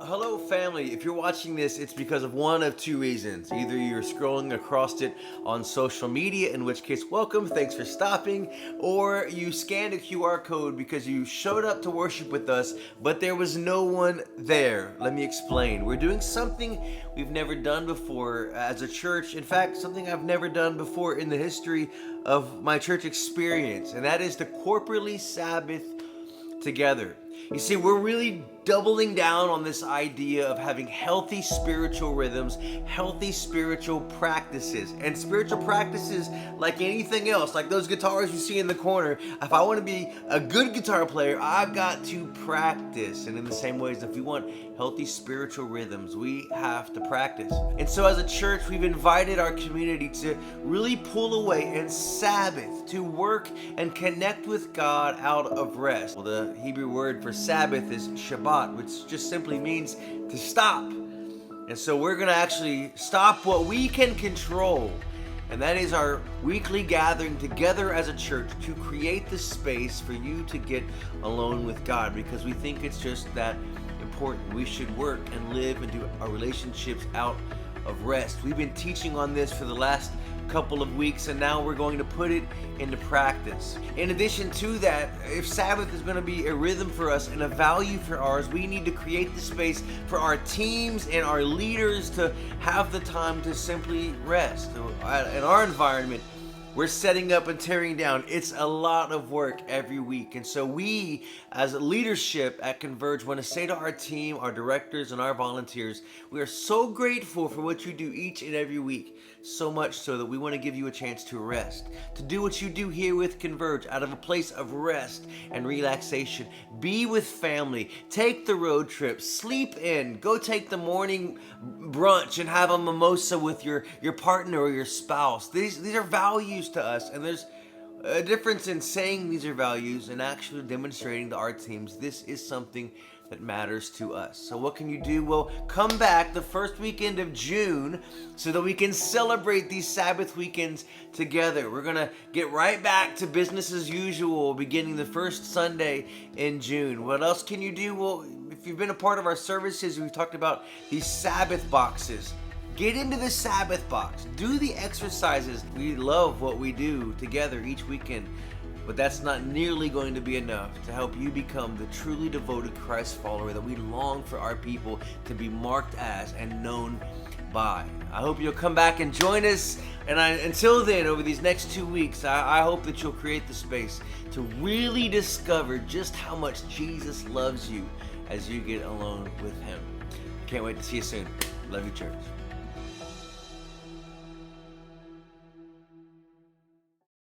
Hello, family. If you're watching this, it's because of one of two reasons. Either you're scrolling across it on social media, in which case, welcome, thanks for stopping, or you scanned a QR code because you showed up to worship with us, but there was no one there. Let me explain. We're doing something we've never done before as a church. In fact, something I've never done before in the history of my church experience, and that is to corporately Sabbath together. You see, we're really doubling down on this idea of having healthy spiritual rhythms, healthy spiritual practices. And spiritual practices, like anything else, like those guitars you see in the corner, if I want to be a good guitar player, I've got to practice. And in the same ways, if we want healthy spiritual rhythms, we have to practice. And so as a church, we've invited our community to really pull away and Sabbath, to work and connect with God out of rest. Well, the Hebrew word for Sabbath is Shabbat, which just simply means to stop. And so we're going to actually stop what we can control, and that is our weekly gathering together as a church to create the space for you to get alone with God, because we think it's just that important. We should work and live and do our relationships out of rest. We've been teaching on this for the last couple of weeks, and now we're going to put it into practice. In addition to that, if Sabbath is going to be a rhythm for us and a value for ours, we need to create the space for our teams and our leaders to have the time to simply rest. In our environment, we're setting up and tearing down. It's a lot of work every week. And so we, as a leadership at Converge, want to say to our team, our directors, and our volunteers, we are so grateful for what you do each and every week. So much so that we want to give you a chance to rest, to do what you do here with Converge out of a place of rest and relaxation. Be with family, take the road trip, sleep in, go take the morning brunch and have a mimosa with your partner or your spouse. These are values to us, and there's a difference in saying these are values and actually demonstrating to our teams this is something that matters to us. So what can you do? Well, come back the first weekend of June so that we can celebrate these Sabbath weekends together. We're going to get right back to business as usual beginning the first Sunday in June. What else can you do? Well, if you've been a part of our services, we've talked about these Sabbath boxes. Get into the Sabbath box. Do the exercises. We love what we do together each weekend, but that's not nearly going to be enough to help you become the truly devoted Christ follower that we long for our people to be marked as and known by. I hope you'll come back and join us. And until then, over these next 2 weeks, I hope that you'll create the space to really discover just how much Jesus loves you as you get alone with Him. Can't wait to see you soon. Love you, church.